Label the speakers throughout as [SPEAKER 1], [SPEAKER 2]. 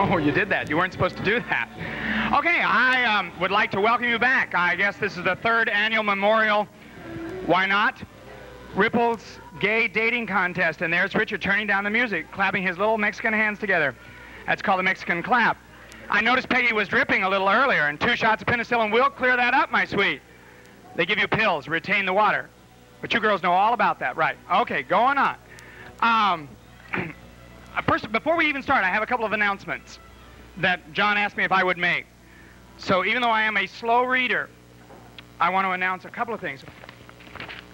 [SPEAKER 1] Oh, you did that. You weren't supposed to do that. Okay, I would like to welcome you back. I guess this is the 3rd annual memorial, why not, Ripples Gay Dating Contest. And there's Richard turning down the music, clapping his little Mexican hands together. That's called the Mexican clap. I noticed Peggy was dripping a little earlier, and 2 shots of penicillin will clear that up, my sweet. They give you pills, retain the water. But you girls know all about that, right? Okay, going on. First, before we even start, I have a couple of announcements that John asked me if I would make. So even though I am a slow reader, I want to announce a couple of things.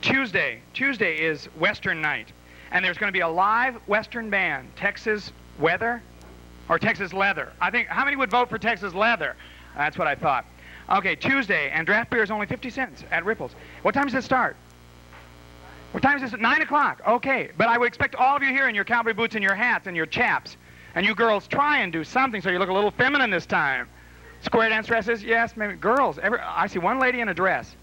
[SPEAKER 1] Tuesday is Western night, and there's going to be a live Western band, Texas Weather, or Texas Leather. I think, how many would vote for Texas Leather? That's what I thought. Okay, Tuesday, and draft beer is only 50 cents at Ripples. What time does it start? What time is this? 9 o'clock. Okay, but I would expect all of you here in your cowboy boots and your hats and your chaps. And you girls try and do something so you look a little feminine this time. Square dance dresses? Yes, maybe. Girls. I see one lady in a dress.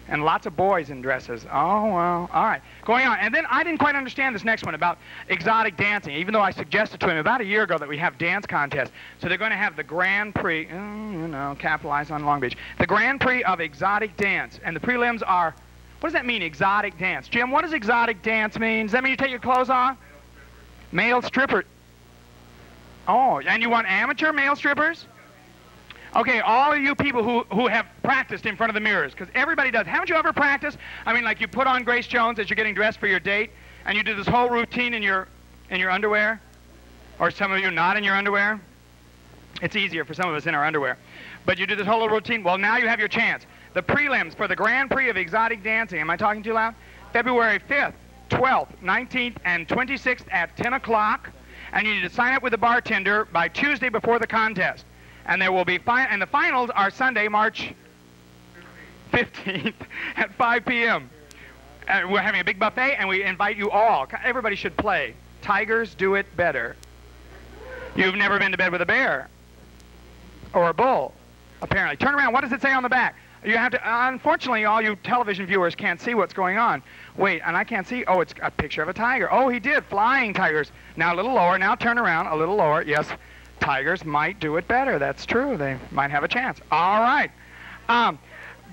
[SPEAKER 1] And lots of boys in dresses. Oh, well. All right. Going on. And then I didn't quite understand this next one about exotic dancing, even though I suggested to him about a year ago that we have dance contests. So they're going to have the Grand Prix, you know, capitalize on Long Beach. The Grand Prix of exotic dance. And the prelims are... What does that mean, exotic dance? Jim, what does exotic dance mean? Does that mean you take your clothes off? Male stripper. Oh, and you want amateur male strippers? Okay, all of you people who have practiced in front of the mirrors, because everybody does. Haven't you ever practiced? I mean, like you put on Grace Jones as you're getting dressed for your date, and you do this whole routine in your underwear? Or some of you not in your underwear? It's easier for some of us in our underwear. But you do this whole little routine. Well, now you have your chance. The prelims for the Grand Prix of Exotic Dancing, am I talking too loud? February 5th, 12th, 19th, and 26th at 10 o'clock. And you need to sign up with the bartender by Tuesday before the contest. And there will be, and the finals are Sunday, March 15th at 5 p.m. And we're having a big buffet, and we invite you all. Everybody should play. Tigers do it better. You've never been to bed with a bear. Or a bull, apparently. Turn around. What does it say on the back? You have to, unfortunately, all you television viewers can't see what's going on. Wait, and I can't see. Oh, it's a picture of a tiger. Oh, he did. Flying tigers. Now a little lower. Now turn around. A little lower. Yes, tigers might do it better. That's true. They might have a chance. All right.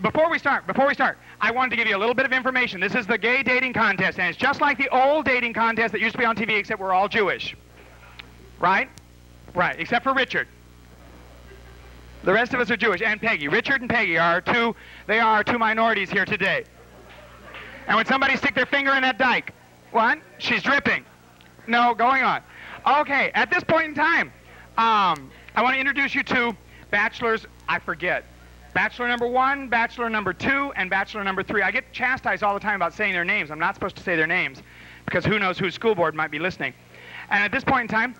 [SPEAKER 1] Before we start, I wanted to give you a little bit of information. This is the gay dating contest, and it's just like the old dating contest that used to be on TV, except we're all Jewish. Right? Right, except for Richard. The rest of us are Jewish, and Peggy. Richard and Peggy are two minorities here today. And when somebody stick their finger in that dike, what? She's dripping. No, going on. Okay, at this point in time, I want to introduce you to bachelors, I forget. Bachelor number 1, bachelor number 2, and bachelor number 3. I get chastised all the time about saying their names. I'm not supposed to say their names, because who knows whose school board might be listening. And at this point in time,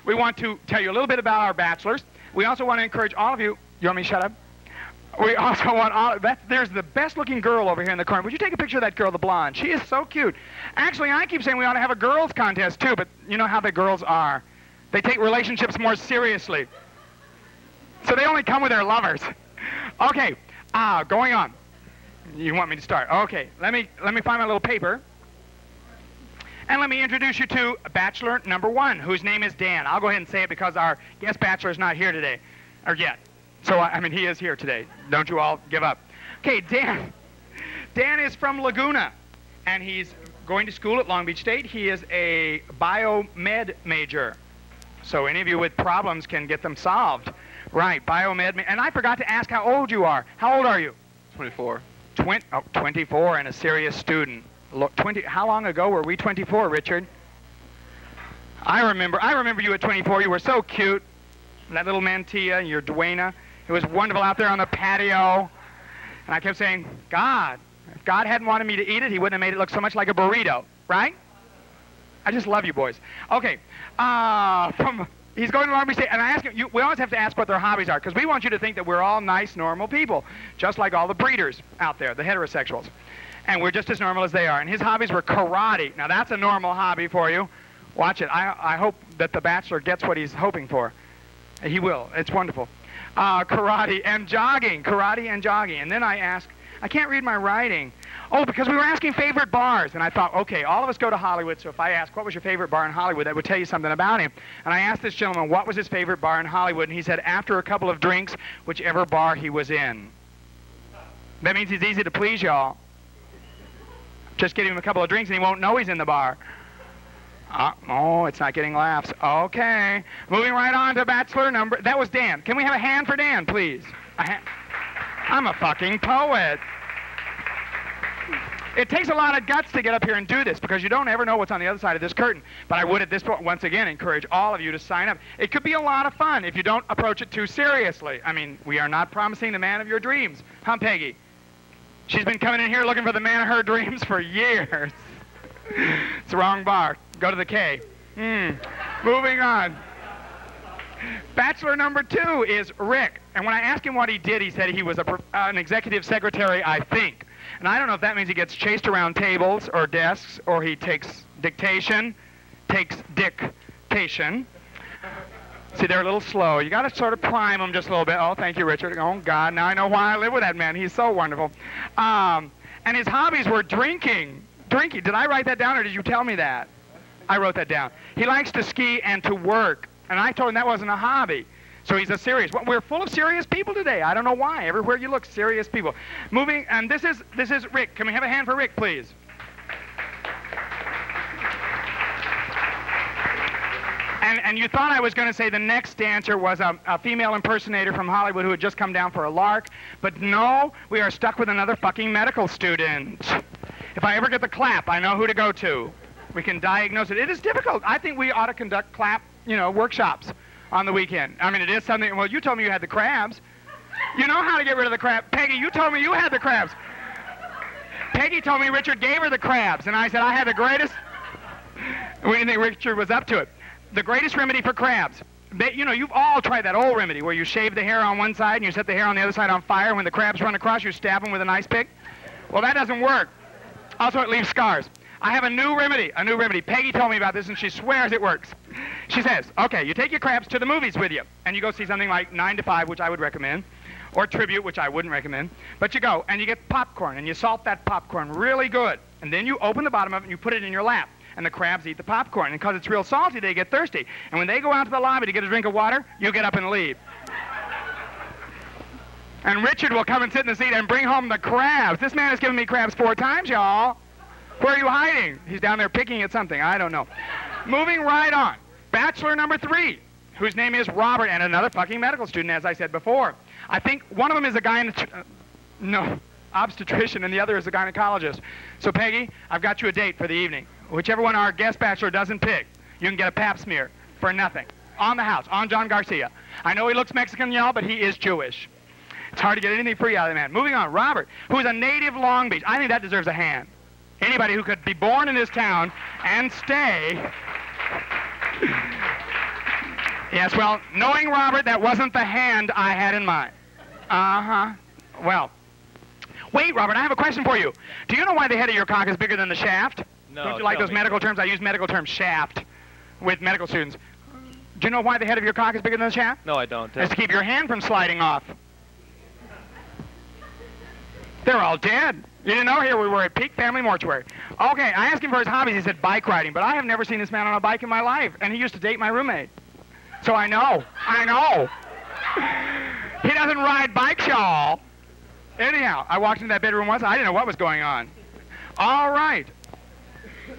[SPEAKER 1] we want to tell you a little bit about our bachelors. We also want to encourage all of you. You want me to shut up? We also want all. There's the best-looking girl over here in the corner. Would you take a picture of that girl, the blonde? She is so cute. Actually, I keep saying we ought to have a girls' contest too, but you know how the girls are. They take relationships more seriously, so they only come with their lovers. Okay, going on. You want me to start? Okay, let me find my little paper. And let me introduce you to bachelor number 1, whose name is Dan. I'll go ahead and say it because our guest bachelor is not here today, or yet. So, I mean, he is here today. Don't you all give up. Okay, Dan. Dan is from Laguna, and he's going to school at Long Beach State. He is a biomed major. So any of you with problems can get them solved. Right, biomed. And I forgot to ask how old you are. How old are you?
[SPEAKER 2] 24.
[SPEAKER 1] 24 and a serious student. Look, how long ago were we 24, Richard? I remember you at 24. You were so cute. That little mantilla and your duena. It was wonderful out there on the patio. And I kept saying, God, if God hadn't wanted me to eat it, he wouldn't have made it look so much like a burrito, right? I just love you boys. Okay, he's going to Long Beach State, and I ask him, we always have to ask what their hobbies are, because we want you to think that we're all nice, normal people, just like all the breeders out there, the heterosexuals. And we're just as normal as they are. And his hobbies were karate. Now, that's a normal hobby for you. Watch it. I hope that the bachelor gets what he's hoping for. He will. It's wonderful. Karate and jogging. Karate and jogging. And then I I can't read my writing. Oh, because we were asking favorite bars, and I thought, okay, all of us go to Hollywood, so if I ask what was your favorite bar in Hollywood, that would tell you something about him. And I asked this gentleman what was his favorite bar in Hollywood, and he said after a couple of drinks, whichever bar he was in. That means he's easy to please, y'all. Just give him a couple of drinks and he won't know he's in the bar. Oh, it's not getting laughs. Okay. Moving right on to bachelor number... That was Dan. Can we have a hand for Dan, please? I'm a fucking poet. It takes a lot of guts to get up here and do this because you don't ever know what's on the other side of this curtain. But I would at this point, once again, encourage all of you to sign up. It could be a lot of fun if you don't approach it too seriously. I mean, we are not promising the man of your dreams. Huh, Peggy? She's been coming in here looking for the man of her dreams for years. It's the wrong bar. Go to the K. Moving on. Bachelor number 2 is Rick. And when I asked him what he did, he said he was an executive secretary, I think. And I don't know if that means he gets chased around tables or desks, or he takes dictation. See, they're a little slow. You got to sort of prime them just a little bit. Oh, thank you, Richard. Oh, God, now I know why I live with that man. He's so wonderful. And his hobbies were drinking. Did I write that down, or did you tell me that? I wrote that down. He likes to ski and to work. And I told him that wasn't a hobby. So he's a serious. Well, we're full of serious people today. I don't know why. Everywhere you look, serious people. Moving, and this is Rick. Can we have a hand for Rick, please? And you thought I was going to say the next dancer was a female impersonator from Hollywood who had just come down for a lark. But no, we are stuck with another fucking medical student. If I ever get the clap, I know who to go to. We can diagnose it. It is difficult. I think we ought to conduct clap, workshops on the weekend. I mean, it is something. Well, you told me you had the crabs. You know how to get rid of the crab. Peggy, you told me you had the crabs. Peggy told me Richard gave her the crabs, and I said I had the greatest. We didn't think Richard was up to it. The greatest remedy for crabs. You've all tried that old remedy where you shave the hair on one side and you set the hair on the other side on fire. When the crabs run across, you stab them with an ice pick. Well, that doesn't work. Also, it leaves scars. I have a new remedy. Peggy told me about this, and she swears it works. She says, okay, you take your crabs to the movies with you, and you go see something like 9 to 5, which I would recommend, or Tribute, which I wouldn't recommend. But you go, and you get popcorn, and you salt that popcorn really good. And then you open the bottom of it, and you put it in your lap. And the crabs eat the popcorn. And because it's real salty, they get thirsty. And when they go out to the lobby to get a drink of water, you get up and leave. And Richard will come and sit in the seat and bring home the crabs. This man has given me crabs 4 times, y'all. Where are you hiding? He's down there picking at something. I don't know. Moving right on. Bachelor number 3, whose name is Robert, and another fucking medical student, as I said before. I think one of them is a obstetrician, and the other is a gynecologist. So, Peggy, I've got you a date for the evening. Whichever one our guest bachelor doesn't pick, you can get a pap smear for nothing. On the house, on John Garcia. I know he looks Mexican, y'all, but he is Jewish. It's hard to get anything free out of the man. Moving on, Robert, who is a native Long Beach. I think that deserves a hand. Anybody who could be born in this town and stay. Yes, well, knowing Robert, that wasn't the hand I had in mind. Well, wait, Robert, I have a question for you. Do you know why the head of your cock is bigger than the shaft?
[SPEAKER 2] No.
[SPEAKER 1] Don't you like those medical terms? I use medical term shaft with medical students. Do you know why the head of your cock is bigger than the shaft?
[SPEAKER 2] No, I don't.
[SPEAKER 1] It's to keep your hand from sliding off. They're all dead. You didn't know? Here we were at Peak Family Mortuary. Okay, I asked him for his hobbies. He said bike riding, but I have never seen this man on a bike in my life, and he used to date my roommate. So I know. He doesn't ride bikes, y'all. Anyhow, I walked into that bedroom once. I didn't know what was going on. All right.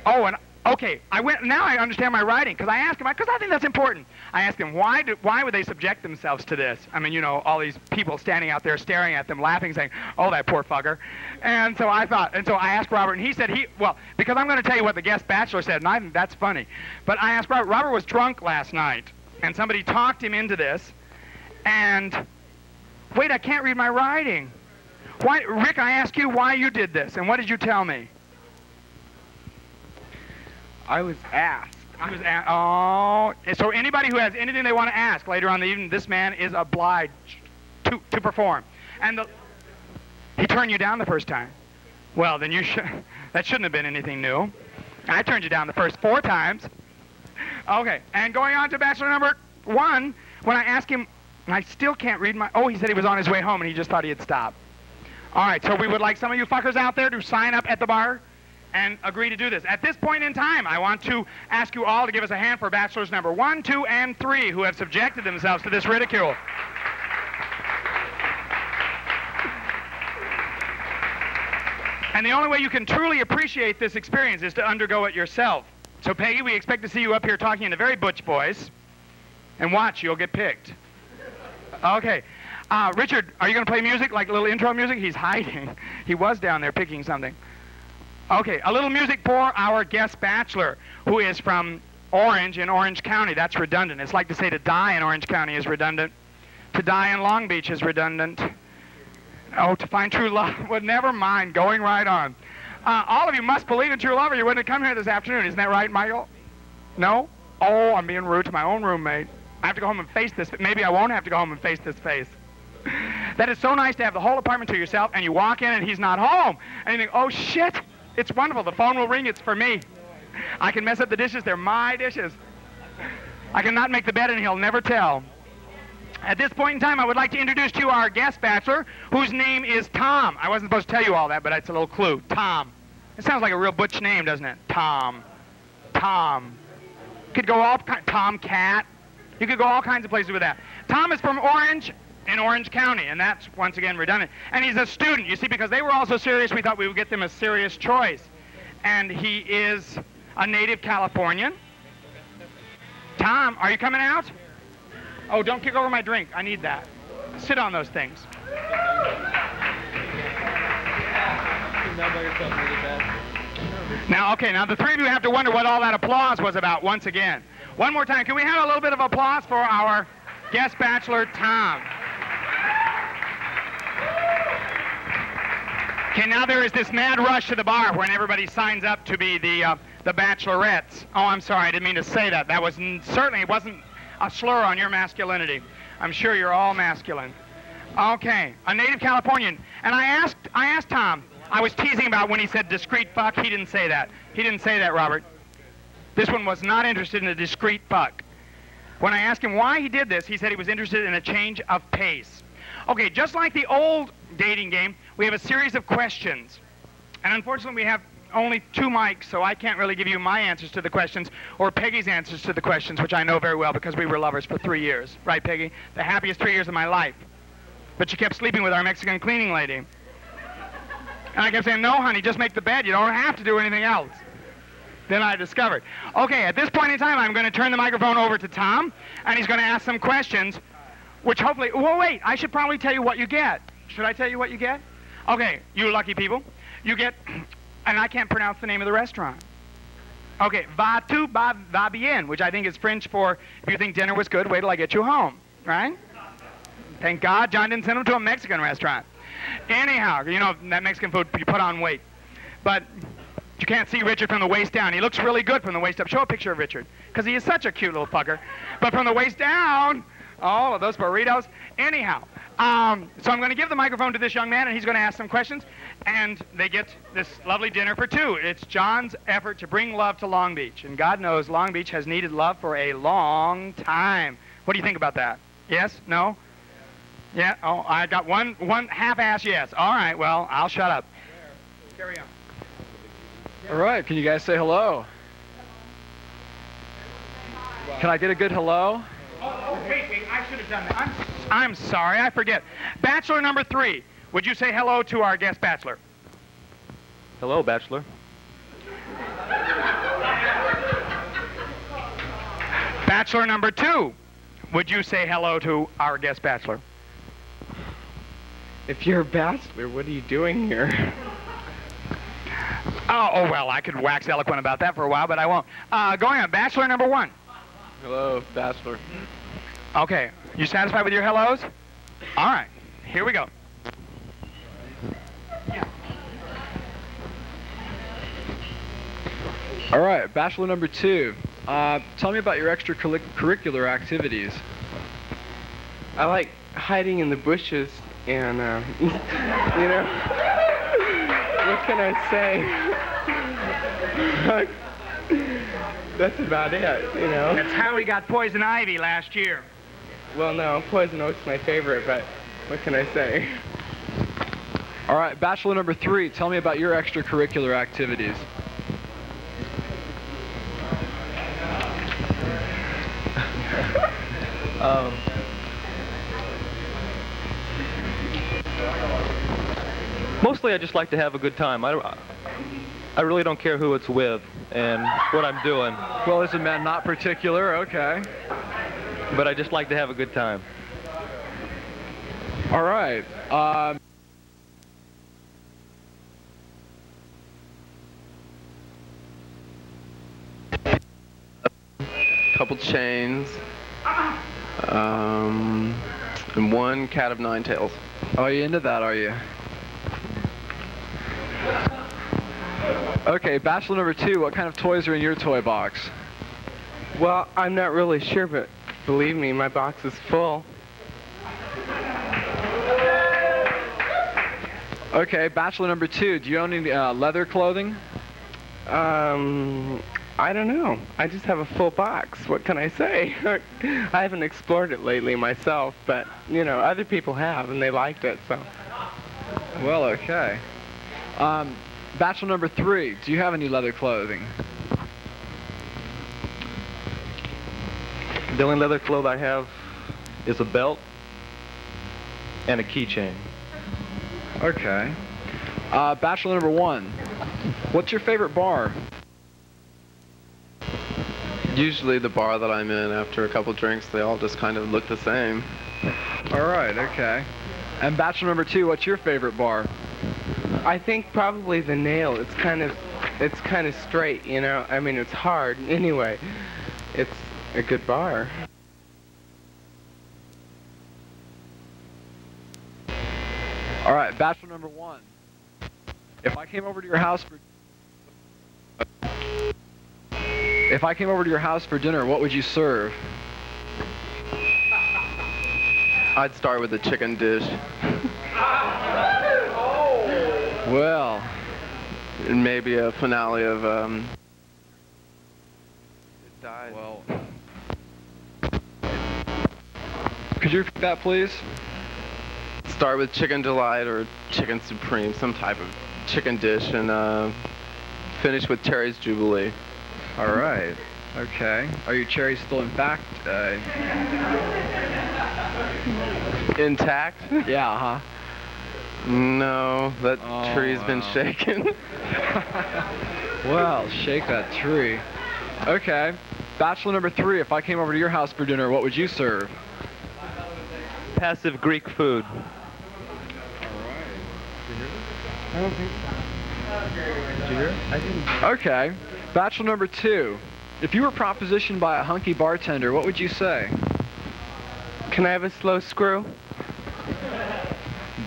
[SPEAKER 1] Oh, and okay, now I understand my writing, because I asked him, because I think that's important. I asked him, why would they subject themselves to this? I mean, all these people standing out there staring at them, laughing, saying, oh, that poor fucker. And so I asked Robert, and he said because I'm going to tell you what the guest bachelor said, and I think that's funny. But I asked Robert was drunk last night, and somebody talked him into this, and, wait, I can't read my writing. Rick, I asked you why you did this, and what did you tell me?
[SPEAKER 3] I was asked.
[SPEAKER 1] Oh, so anybody who has anything they want to ask later on in the evening, this man is obliged to perform. And he turned you down the first time. Well, then that shouldn't have been anything new. I turned you down the first 4 times. Okay, and going on to bachelor number 1, when I asked him, and I still can't read he said he was on his way home and he just thought he had stopped. All right, so we would like some of you fuckers out there to sign up at the bar and agree to do this. At this point in time, I want to ask you all to give us a hand for bachelors number 1, 2, and 3 who have subjected themselves to this ridicule. And the only way you can truly appreciate this experience is to undergo it yourself. So Peggy, we expect to see you up here talking in a very butch voice. And watch, you'll get picked. Okay. Richard, are you going to play music, like a little intro music? He's hiding. He was down there picking something. Okay, a little music for our guest bachelor, who is from Orange in Orange County. That's redundant. It's like to say to die in Orange County is redundant. To die in Long Beach is redundant. Oh, to find true love. Well, never mind. Going right on. All of you must believe in true love or you wouldn't have come here this afternoon. Isn't that right, Michael? No? Oh, I'm being rude to my own roommate. I have to go home and face this. Maybe I won't have to go home and face this face. That is so nice to have the whole apartment to yourself, and you walk in and he's not home. And you think, oh, shit. It's wonderful. The phone will ring. It's for me. I can mess up the dishes. They're my dishes. I cannot make the bed, and he'll never tell. At this point in time, I would like to introduce to you our guest bachelor, whose name is Tom. I wasn't supposed to tell you all that, but it's a little clue. Tom. It sounds like a real butch name, doesn't it? Tom. Tom. Could go all Tomcat. You could go all kinds of places with that. Tom is from Orange in Orange County, and that's, once again, redundant. And he's a student. You see, because they were all so serious, we thought we would get them a serious choice. And he is a native Californian. Tom, are you coming out? Oh, don't kick over my drink. I need that. Sit on those things. Now, okay, now the three of you have to wonder what all that applause was about once again. One more time, can we have a little bit of applause for our guest bachelor, Tom? Okay, now there is this mad rush to the bar when everybody signs up to be the bachelorettes. Oh, I'm sorry, I didn't mean to say that. That was certainly, it wasn't a slur on your masculinity. I'm sure you're all masculine. Okay, a native Californian. And I asked Tom, I was teasing about when he said discreet fuck. He didn't say that. He didn't say that, Robert. This one was not interested in a discreet fuck. When I asked him why he did this, he said he was interested in a change of pace. Okay, just like the old dating game, we have a series of questions. And unfortunately, we have only 2 mics, so I can't really give you my answers to the questions or Peggy's answers to the questions, which I know very well because we were lovers for 3 years. Right, Peggy? The happiest 3 years of my life. But she kept sleeping with our Mexican cleaning lady. And I kept saying, no, honey, just make the bed. You don't have to do anything else. Then I discovered. Okay, at this point in time, I'm going to turn the microphone over to Tom, and he's going to ask some questions, which hopefully... Well, wait, I should probably tell you what you get. Should I tell you what you get? Okay, you lucky people. You get... And I can't pronounce the name of the restaurant. Okay, va tu va bien, which I think is French for, if you think dinner was good, wait till I get you home, right? Thank God John didn't send him to a Mexican restaurant. Anyhow, you know, that Mexican food, you put on weight. But you can't see Richard from the waist down. He looks really good from the waist up. Show a picture of Richard, because he is such a cute little fucker. But from the waist down, oh, those burritos. Anyhow, so I'm going to give the microphone to this young man, and he's going to ask some questions. And they get this lovely dinner for 2. It's John's effort to bring love to Long Beach. And God knows Long Beach has needed love for a long time. What do you think about that? Yes? No? Yeah? Oh, I got one half-ass yes. All right, well, I'll shut up. Carry on.
[SPEAKER 3] All right, can you guys say hello? Can I get a good hello?
[SPEAKER 1] Oh, wait, I should have done that. I'm sorry, I forget. Bachelor number 3. Would you say hello to our guest bachelor?
[SPEAKER 3] Hello, bachelor.
[SPEAKER 1] Bachelor number 2. Would you say hello to our guest bachelor?
[SPEAKER 3] If you're a bachelor, what are you doing here?
[SPEAKER 1] Oh, well, I could wax eloquent about that for a while, but I won't. Going on, bachelor number 1.
[SPEAKER 3] Hello, bachelor.
[SPEAKER 1] Okay, you satisfied with your hellos? All right, here we go.
[SPEAKER 3] All right, bachelor number 2. Tell me about your extracurricular activities.
[SPEAKER 2] I like hiding in the bushes and, you know, what can I say? That's about it, you know.
[SPEAKER 1] That's how we got poison ivy last year.
[SPEAKER 2] Well, no, poison oak's my favorite, but what can I say?
[SPEAKER 3] All right, bachelor number 3, tell me about your extracurricular activities.
[SPEAKER 4] Mostly I just like to have a good time. I really don't care who it's with and what I'm doing.
[SPEAKER 3] Well, listen, man, not particular, okay.
[SPEAKER 4] But I just like to have a good time.
[SPEAKER 3] All right.
[SPEAKER 2] Couple chains, and one cat of 9 tails.
[SPEAKER 3] Oh, you into that, are you? Okay, bachelor number 2, what kind of toys are in your toy box?
[SPEAKER 2] Well, I'm not really sure, but believe me, my box is full.
[SPEAKER 3] Okay, bachelor number 2, do you own any leather clothing?
[SPEAKER 2] I don't know. I just have a full box. What can I say? I haven't explored it lately myself, but, you know, other people have, and they liked it, so.
[SPEAKER 3] Well, okay. Bachelor number 3, do you have any leather clothing?
[SPEAKER 4] The only leather clothing I have is a belt and a keychain.
[SPEAKER 3] Okay. Bachelor number 1, what's your favorite bar?
[SPEAKER 2] Usually the bar that I'm in, after a couple drinks, they all just kind of look the same.
[SPEAKER 3] All right, okay. And bachelor number 2, what's your favorite bar?
[SPEAKER 2] I think probably the Nail. It's kind of straight, you know. I mean, it's hard. Anyway, it's a good bar.
[SPEAKER 3] All right, bachelor number 1. If I came over to your house for dinner, what would you serve?
[SPEAKER 2] I'd start with a chicken dish.
[SPEAKER 3] Well,
[SPEAKER 2] And maybe a finale of It Died.
[SPEAKER 3] well. Could you repeat that, please?
[SPEAKER 2] Start with chicken delight or chicken supreme, some type of chicken dish, and finish with Terry's Jubilee.
[SPEAKER 3] All right. Okay. Are your cherries still intact?
[SPEAKER 2] Intact?
[SPEAKER 3] Yeah, huh?
[SPEAKER 2] No, that tree's been
[SPEAKER 3] wow.
[SPEAKER 2] shaken.
[SPEAKER 3] Well, shake that tree. Okay. Bachelor number 3, if I came over to your house for dinner, what would you serve?
[SPEAKER 4] Passive Greek food.
[SPEAKER 2] I don't think so. Did you hear it? I didn't.
[SPEAKER 3] Okay. Bachelor number 2, if you were propositioned by a hunky bartender, what would you say?
[SPEAKER 2] Can I have a slow screw?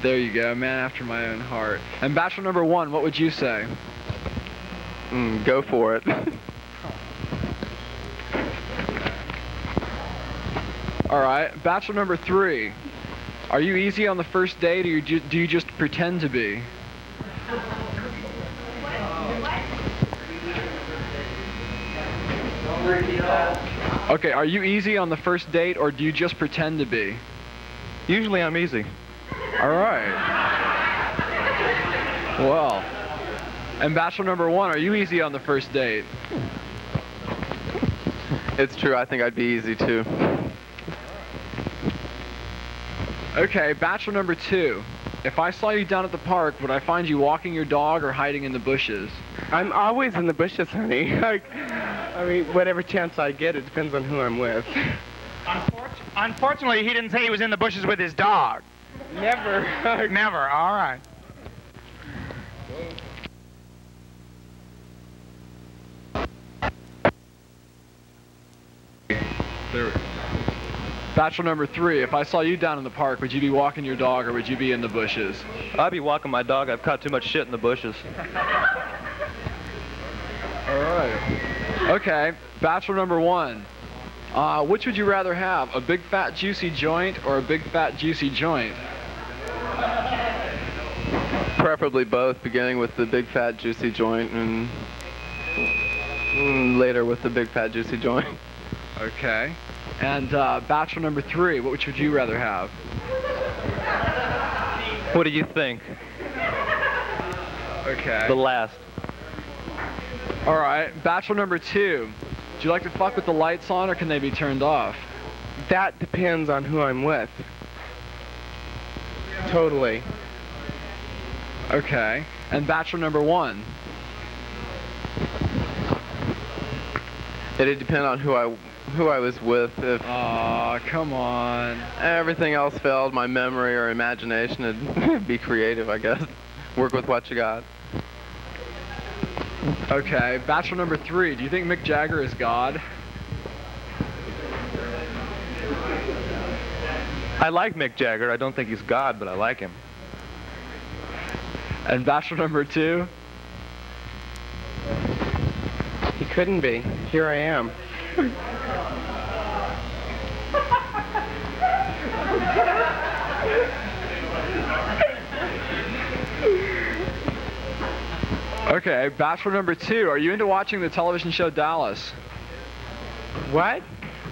[SPEAKER 3] There you go, man after my own heart. And bachelor number 1, what would you say?
[SPEAKER 2] Go for it.
[SPEAKER 3] All right. Bachelor number 3, are you easy on the first date, or do you just pretend to be? Okay, are you easy on the first date, or do you just pretend to be?
[SPEAKER 4] Usually I'm easy.
[SPEAKER 3] All right. Well, and bachelor number 1, are you easy on the first date?
[SPEAKER 2] It's true, I think I'd be easy too.
[SPEAKER 3] Okay, bachelor number 2, if I saw you down at the park, would I find you walking your dog or hiding in the bushes?
[SPEAKER 2] I'm always in the bushes, honey. I mean, whatever chance I get, it depends on who I'm with.
[SPEAKER 1] Unfortunately, he didn't say he was in the bushes with his dog.
[SPEAKER 2] Never.
[SPEAKER 1] Never. All right.
[SPEAKER 3] Bachelor number 3, if I saw you down in the park, would you be walking your dog or would you be in the bushes?
[SPEAKER 4] I'd be walking my dog. I've caught too much shit in the bushes.
[SPEAKER 3] All right. Okay, bachelor number 1. Which would you rather have, a big fat juicy joint or a big fat juicy joint?
[SPEAKER 2] Preferably both, beginning with the big fat juicy joint and later with the big fat juicy joint.
[SPEAKER 3] Okay. And bachelor number 3, which would you rather have?
[SPEAKER 4] What do you think?
[SPEAKER 3] Okay.
[SPEAKER 4] The last.
[SPEAKER 3] All right. Bachelor number 2. Do you like to fuck with the lights on, or can they be turned off?
[SPEAKER 2] That depends on who I'm with. Totally.
[SPEAKER 3] Okay. And bachelor number 1.
[SPEAKER 2] It'd depend on who I was with. If
[SPEAKER 3] Aw, come on.
[SPEAKER 2] everything else failed, my memory or imagination would be creative, I guess. Work with what you got.
[SPEAKER 3] Okay. Bachelor number 3. Do you think Mick Jagger is God?
[SPEAKER 4] I like Mick Jagger. I don't think he's God, but I like him.
[SPEAKER 3] And bachelor number 2?
[SPEAKER 2] He couldn't be. Here I am.
[SPEAKER 3] Okay, bachelor number 2. Are you into watching the television show Dallas?
[SPEAKER 2] What?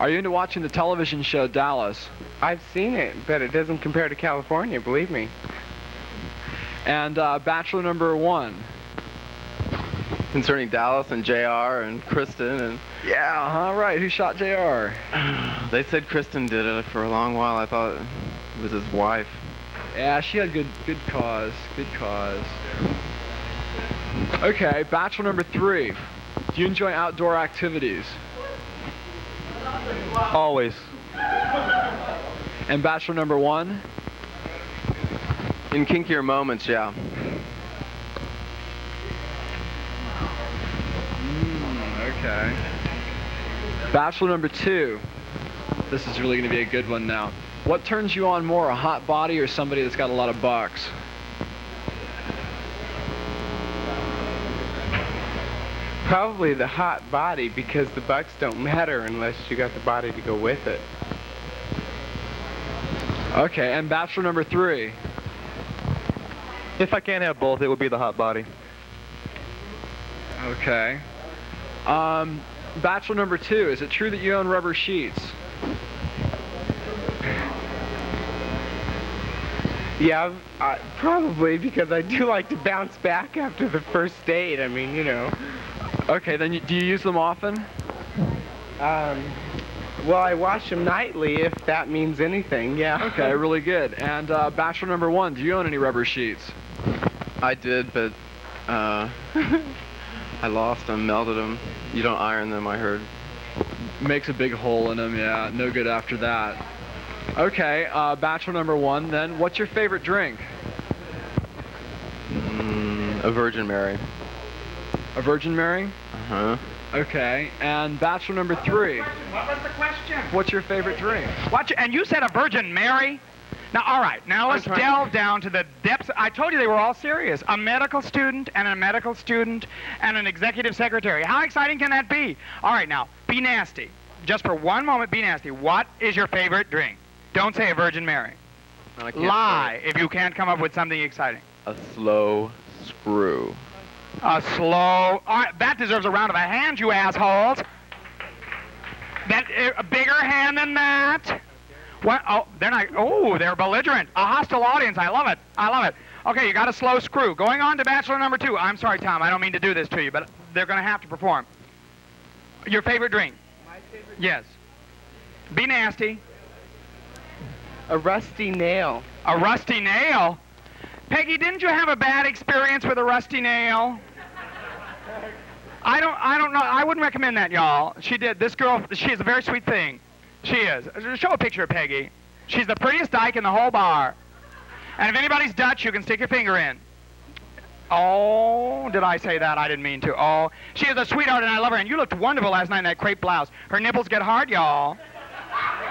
[SPEAKER 3] Are you into watching the television show Dallas?
[SPEAKER 2] I've seen it, but it doesn't compare to California, believe me.
[SPEAKER 3] And bachelor number 1.
[SPEAKER 2] Concerning Dallas and JR and Kristen and...
[SPEAKER 3] Yeah, all right. Who shot JR?
[SPEAKER 2] They said Kristen did it for a long while. I thought it was his wife.
[SPEAKER 3] Yeah, she had good cause. Good cause. Okay, bachelor number 3. Do you enjoy outdoor activities?
[SPEAKER 4] Always.
[SPEAKER 3] And bachelor number 1?
[SPEAKER 2] In kinkier moments, yeah.
[SPEAKER 3] Okay. Bachelor number 2. This is really going to be a good one now. What turns you on more, a hot body or somebody that's got a lot of bucks?
[SPEAKER 2] Probably the hot body, because the bucks don't matter unless you got the body to go with it.
[SPEAKER 3] Okay, and bachelor number 3.
[SPEAKER 4] If I can't have both, it would be the hot body.
[SPEAKER 3] Okay. Bachelor number 2. Is it true that you own rubber sheets?
[SPEAKER 2] Yeah, probably, because I do like to bounce back after the first date. I mean, you know.
[SPEAKER 3] Okay, then do you use them often?
[SPEAKER 2] Well, I wash them nightly, if that means anything, yeah.
[SPEAKER 3] Okay, really good. And bachelor number 1, do you own any rubber sheets?
[SPEAKER 2] I did, but I lost them, melted them. You don't iron them, I heard.
[SPEAKER 3] Makes a big hole in them, yeah. No good after that. Okay, bachelor number 1, then. What's your favorite drink?
[SPEAKER 2] A Virgin Mary.
[SPEAKER 3] A Virgin Mary?
[SPEAKER 2] Uh-huh.
[SPEAKER 3] Okay, and bachelor number 3.
[SPEAKER 1] What was the question?
[SPEAKER 3] What's your favorite drink?
[SPEAKER 1] And you said a Virgin Mary? Now, all right, now let's delve down to the depths. I told you they were all serious. A medical student and a medical student and an executive secretary. How exciting can that be? All right, now, be nasty. Just for one moment, be nasty. What is your favorite drink? Don't say a Virgin Mary. Lie if you can't come up with something exciting.
[SPEAKER 2] A slow screw.
[SPEAKER 1] A slow... All right, that deserves a round of hand, you assholes. A bigger hand than that? What? Oh, they're not... Oh, they're belligerent. A hostile audience. I love it. I love it. Okay, you got a slow screw. Going on to bachelor number 2. I'm sorry, Tom. I don't mean to do this to you, but they're going to have to perform. Your favorite drink? My favorite? Yes. Be nasty.
[SPEAKER 2] A rusty nail.
[SPEAKER 1] A rusty nail? Peggy, didn't you have a bad experience with a rusty nail? I don't know. I wouldn't recommend that, y'all. She did. This girl, she is a very sweet thing. She is. Show a picture of Peggy. She's the prettiest dyke in the whole bar. And if anybody's Dutch, you can stick your finger in. Oh, did I say that? I didn't mean to. Oh, she is a sweetheart and I love her. And you looked wonderful last night in that crepe blouse. Her nipples get hard, y'all.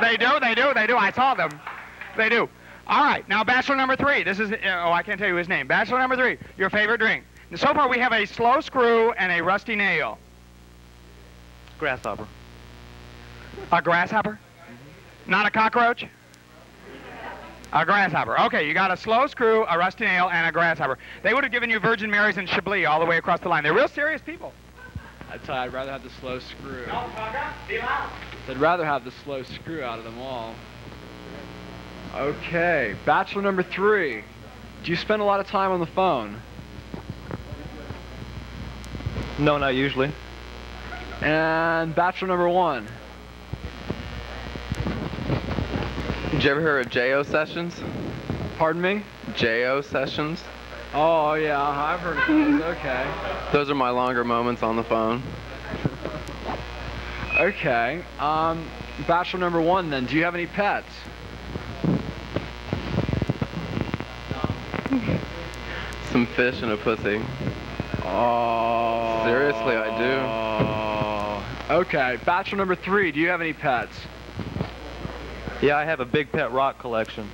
[SPEAKER 1] They do, they do, they do. I saw them. They do. All right, now bachelor number 3. This is, oh, I can't tell you his name. Bachelor number 3, your favorite drink. So far we have a slow screw and a rusty nail.
[SPEAKER 4] Grasshopper.
[SPEAKER 1] A grasshopper? Not a cockroach? A grasshopper. Okay, you got a slow screw, a rusty nail, and a grasshopper. They would have given you Virgin Marys and Chablis all the way across the line. They're real serious people.
[SPEAKER 3] I'd tell you, I'd rather have the slow screw.
[SPEAKER 1] No, Tugger, be loud.
[SPEAKER 3] I'd rather have the slow screw out of them all. Okay, bachelor number 3. Do you spend a lot of time on the phone?
[SPEAKER 4] No, not usually.
[SPEAKER 3] And bachelor number 1.
[SPEAKER 2] Did you ever hear of JO sessions?
[SPEAKER 3] Pardon me?
[SPEAKER 2] JO sessions?
[SPEAKER 3] Oh, yeah, I've heard of those. Okay.
[SPEAKER 2] Those are my longer moments on the phone.
[SPEAKER 3] Okay. Bachelor number 1 then. Do you have any pets?
[SPEAKER 2] Some fish and a pussy.
[SPEAKER 3] Oh.
[SPEAKER 2] Seriously, I do.
[SPEAKER 3] Okay. Bachelor number 3. Do you have any pets?
[SPEAKER 4] Yeah, I have a big pet rock collection.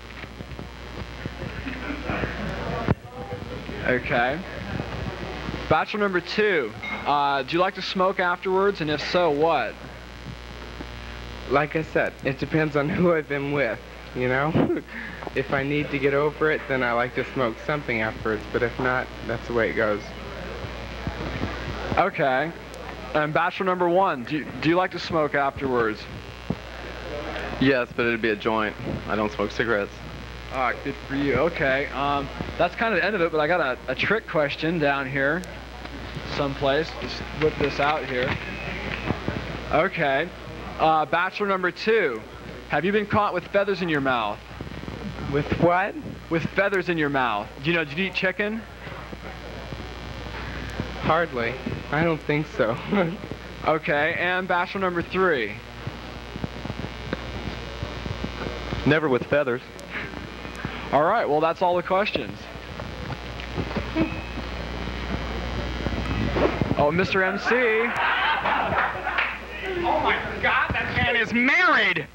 [SPEAKER 3] Okay. Bachelor number 2. Do you like to smoke afterwards, and if so, what?
[SPEAKER 2] Like I said, it depends on who I've been with, you know? If I need to get over it, then I like to smoke something afterwards, but if not, that's the way it goes.
[SPEAKER 3] Okay. And bachelor number 1, do you like to smoke afterwards?
[SPEAKER 2] Yes, but it'd be a joint. I don't smoke cigarettes.
[SPEAKER 3] Alright, good for you. Okay. That's kind of the end of it, but I got a trick question down here someplace. Just whip this out here. Okay. Bachelor number 2, have you been caught with feathers in your mouth?
[SPEAKER 2] With what?
[SPEAKER 3] With feathers in your mouth. Do you eat chicken?
[SPEAKER 2] Hardly. I don't think so.
[SPEAKER 3] Okay, and bachelor number 3.
[SPEAKER 4] Never with feathers.
[SPEAKER 3] All right, well, that's all the questions. Oh, Mr. MC.
[SPEAKER 1] Oh my God, that man is married!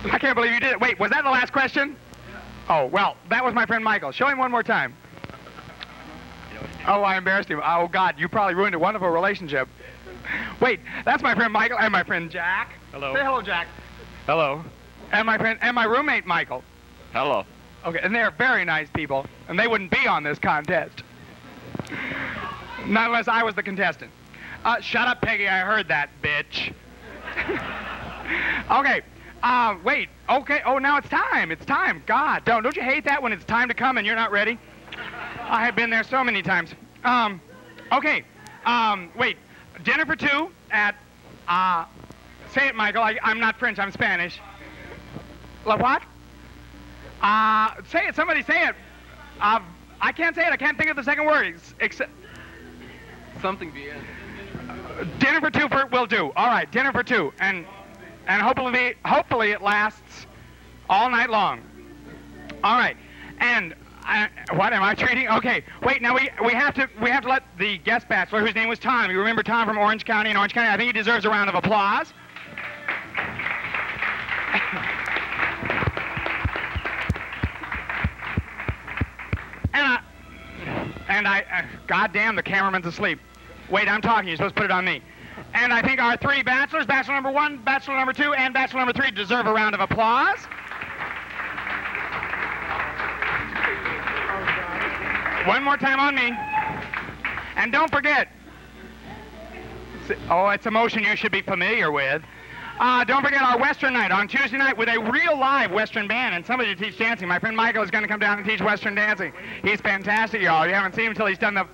[SPEAKER 1] I can't believe you did it. Wait, was that the last question? Oh, well, that was my friend Michael. Show him one more time. Oh, I embarrassed him. Oh, God, you probably ruined a wonderful relationship. Wait, that's my friend Michael and my friend Jack.
[SPEAKER 4] Hello.
[SPEAKER 1] Say hello, Jack.
[SPEAKER 4] Hello.
[SPEAKER 1] And my friend and my roommate Michael.
[SPEAKER 4] Hello.
[SPEAKER 1] Okay, and they're very nice people, and they wouldn't be on this contest. Not unless I was the contestant. Shut up, Peggy, I heard that, bitch. Okay, wait, okay, oh, now it's time, God, don't you hate that when it's time to come and you're not ready? I have been there so many times. Okay, wait, dinner for 2 at, say it, Michael, I'm not French, I'm Spanish. What? Say it, somebody say it. I can't say it, I can't think of the second word, except...
[SPEAKER 2] Something bien.
[SPEAKER 1] Dinner for 2 will do. All right, dinner for 2, and hopefully it lasts all night long. All right, and what am I treating? Okay, wait. Now we have to let the guest bachelor, whose name was Tom. You remember Tom from Orange County? In Orange County, I think he deserves a round of applause. And goddamn, the cameraman's asleep. Wait, I'm talking. You're supposed to put it on me. And I think our 3 bachelors, bachelor number 1, bachelor number 2, and bachelor number 3, deserve a round of applause. One more time on me. And don't forget. Oh, it's a motion you should be familiar with. Don't forget our Western night on Tuesday night with a real live Western band and somebody to teach dancing. My friend Michael is going to come down and teach Western dancing. He's fantastic, y'all. You haven't seen him until he's done the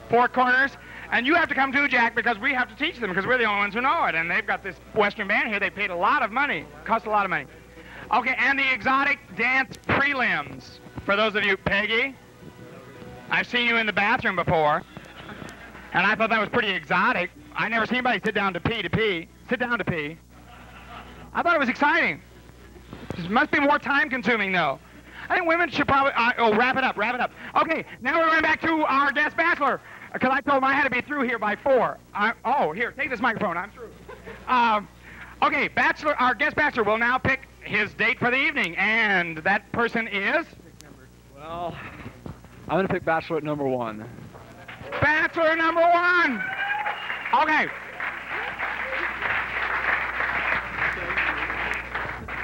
[SPEAKER 1] 4 corners. And you have to come too, Jack, because we have to teach them, because we're the only ones who know it. And they've got this Western band here. They paid a lot of money. Cost a lot of money. Okay, and the exotic dance prelims. For those of you, Peggy, I've seen you in the bathroom before. And I thought that was pretty exotic. I never seen anybody sit down to pee. Sit down to pee. I thought it was exciting. It must be more time-consuming, though. I think women should probably... wrap it up. Okay, now we're going back to our guest bachelor, because I told him I had to be through here by 4. Here, take this microphone. I'm through. Okay, our guest bachelor will now pick his date for the evening, and that person is...
[SPEAKER 3] Well, I'm going to pick bachelor number 1.
[SPEAKER 1] Bachelor number 1! Okay.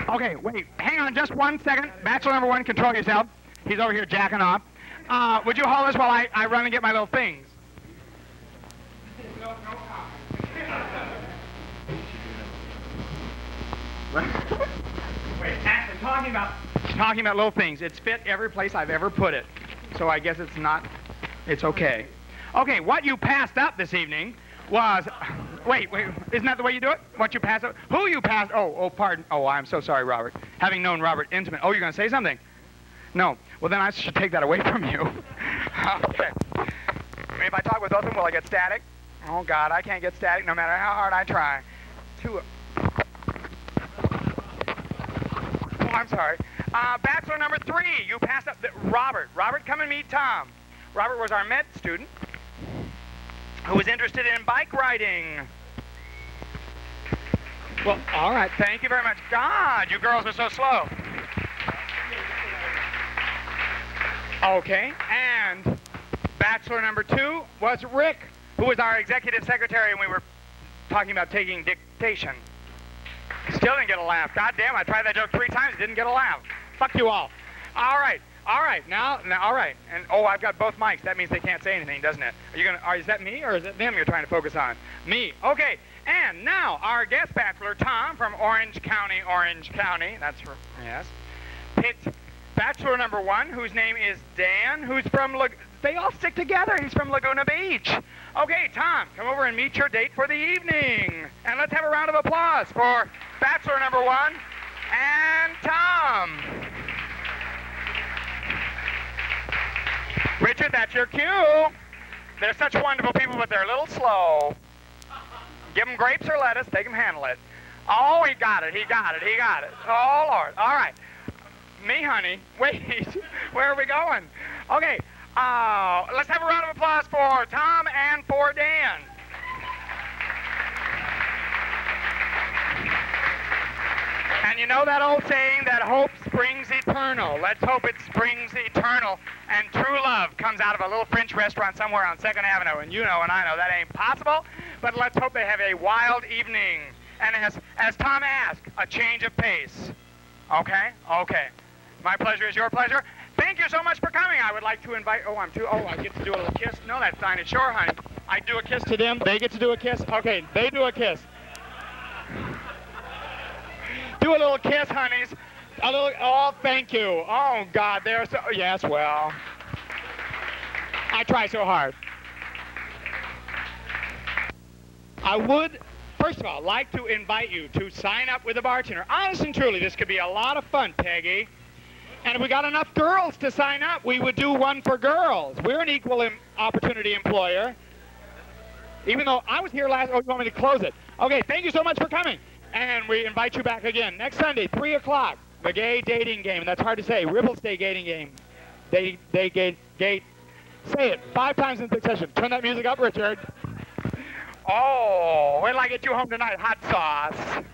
[SPEAKER 1] Okay, wait, hang on just 1 second. Bachelor number 1, control yourself. He's over here jacking off. Would you hold this while I run and get my little things? No Wait, actually, talking about little things. It's fit every place I've ever put it. So I guess it's okay. Okay, what you passed up this evening was, wait, isn't that the way you do it? What you passed up? Who you passed, pardon. Oh, I'm so sorry, Robert. Having known Robert intimate. Oh, you're going to say something? No. Well, then I should take that away from you. Okay. If I talk with both of them, will I get static? Oh, God, I can't get static no matter how hard I try. Oh, I'm sorry. Bachelor number 3, you passed up Robert. Robert, come and meet Tom. Robert was our med student who was interested in bike riding. Well, all right, thank you very much. God, you girls are so slow. Okay, and bachelor number 2 was Rick, who was our executive secretary, and we were talking about taking dictation. Still didn't get a laugh. God damn, I tried that joke 3 times, didn't get a laugh. Fuck you all. All right, now, all right. And, I've got both mics. That means they can't say anything, doesn't it? Is that me, or is it them you're trying to focus on? Me. Okay, and now our guest bachelor, Tom, from Orange County. That's for, yes. Picked bachelor number 1, whose name is Dan, who's from, they all stick together. He's from Laguna Beach. Okay, Tom, come over and meet your date for the evening. And let's have a round of applause for bachelor number 1 and Tom. Richard, that's your cue. They're such wonderful people, but they're a little slow. Give them grapes or lettuce, they can handle it. Oh, he got it. Oh, Lord. All right. Me, honey. Wait, where are we going? Okay, let's have a round of applause for Tom and for Dan. And you know that old saying that hope springs eternal. Let's hope it springs eternal. And true love comes out of a little French restaurant somewhere on 2nd Avenue. And you know and I know that ain't possible. But let's hope they have a wild evening. And as Tom asked, a change of pace. Okay? Okay. My pleasure is your pleasure. Thank you so much for coming. I would like to invite, I get to do a little kiss. No, that's fine. It's sure, honey. I do a kiss to them. They get to do a kiss. Okay, they do a kiss. Do a little kiss, honeys. A little, thank you. Oh, God, they're so, yes, well. I try so hard. I would, first of all, like to invite you to sign up with a bartender. Honest and truly, this could be a lot of fun, Peggy. And if we got enough girls to sign up, we would do one for girls. We're an equal opportunity employer. Even though I was here last, you want me to close it? Okay, thank you so much for coming. And we invite you back again. Next Sunday, 3 o'clock, the gay dating game. That's hard to say. RipplesGayDatingGame. Say it 5 times in succession. Turn that music up, Richard. Oh, wait till I get you home tonight, hot sauce.